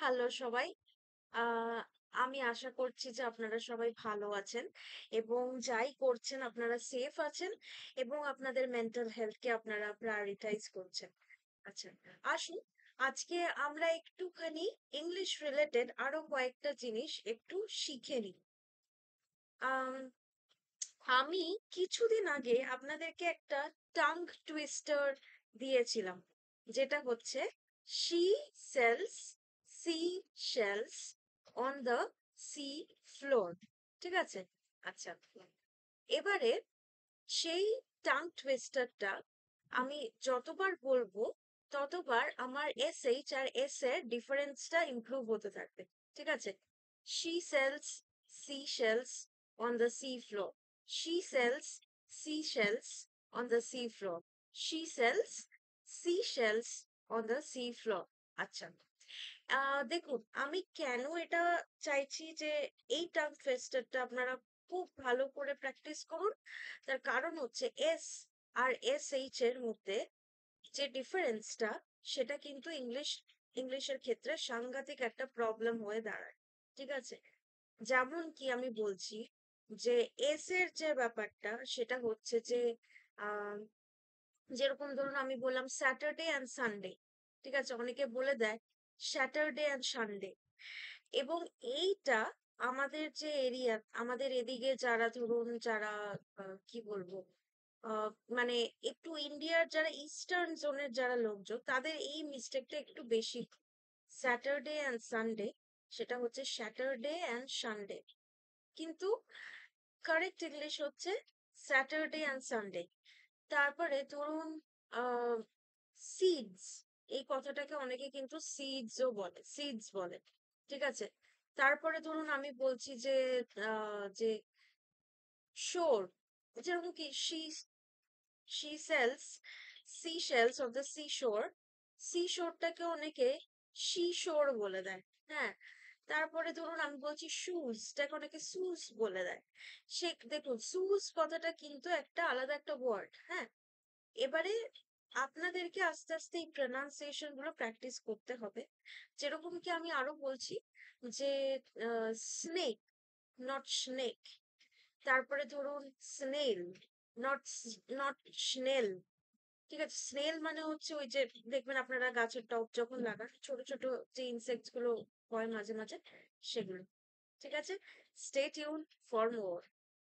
Hello সবাই। আহ আমি আশা করছি যে আপনারা সবাই ভালো আছেন এবং যাই করছেন আপনারা সেফ আছেন এবং আপনাদের মেন্টাল হেলথকে আপনারা প্রায়োরিটাইজ করছেন। আচ্ছা, আসুন আজকে আমরা একটুখানি ইংলিশ রিলেটেড আরো কয়েকটা জিনিস একটু শিখে নিই। আম, আমি কিছুদিন আগে আপনাদেরকে একটা টাং টুইস্টার দিয়েছিলাম, যেটা হচ্ছে she sells sea shells on the sea floor. ঠিক আছে? আচ্ছা, এবারে সেই টাং টুইস্টারটা আমি যতবার বলবো ততবার আমার এসএইচ আর এস এর ডিফারেন্সটা ইমপ্রুভ হতে থাকবে। ঠিক আছে? She sells sea shells on the sea floor. She sells sea shells on the sea floor. She sells sea shells on the sea floor. আচ্ছা, দেখুন আমি কেন এটা চাইছি যে এই টাং টুইস্টারটা আপনারা খুব ভালো করে প্র্যাকটিস করুন। তার কারণ হচ্ছে এস আর এস এইচ এর মধ্যে যে ডিফারেন্সটা, সেটা কিন্তু ইংলিশের ক্ষেত্রে সাংঘাতিক একটা প্রবলেম হয়ে দাঁড়ায়। ঠিক আছে? যেমন কি আমি বলছি যে এস এর যে ব্যাপারটা সেটা হচ্ছে যে আহ যেরকম ধরুন আমি বললাম স্যাটারডে অ্যান্ড সানডে। ঠিক আছে? অনেকে বলে দেয় স্যাটারডে অ্যান্ড সানডে। এবং এইটা আমাদের যে এরিয়া, আমাদের এদিকে যারা ধরুন যারা কি বলবো, আহ, মানে একটু ইন্ডিয়ার যারা ইস্টার্ন জোনের যারা লোকজন, তাদের এই মিস্টেকটা একটু বেশি। স্যাটারডে অ্যান্ড সানডে, সেটা হচ্ছে স্যাটারডে অ্যান্ড সানডে, কিন্তু কারেক্ট ইংলিশ হচ্ছে স্যাটারডে অ্যান্ড সানডে। তারপরে ধরুন আহ সিডস, এই কথাটাকে অনেকে কিন্তু সিডসও বলে, সিডস বলে। ঠিক আছে? তারপরে ধরুন আমি বলছি যে যে শোর, যেরকম কি she sells seashells of the seashore. সিশোরটাকে অনেকে শিশোর বলে দেয়। হ্যাঁ। তারপরে ধরুন আমি বলছি শুজটাকে অনেকে সুজ বলে দেয়। সে দেখুন সুজ কথাটা কিন্তু একটা আলাদা একটা ওয়ার্ড। হ্যাঁ। এবারে আপনাদেরকে আস্তে আস্তে এই প্রনাউন্সিয়েশন গুলো প্র্যাকটিস করতে হবে। যেরকম কি আমি আরো বলছি যে স্নেক, নট স্নেক। তারপরে ধরুন স্নেল, নট নট স্নেল। ঠিক আছে? স্নেল মানে হচ্ছে ওই যে দেখবেন আপনারা গাছের টব যখন লাগান, ছোট ছোট যে ইনসেক্টস গুলো হয় মাঝে মাঝে, সেগুলো। ঠিক আছে? Stay tune for more.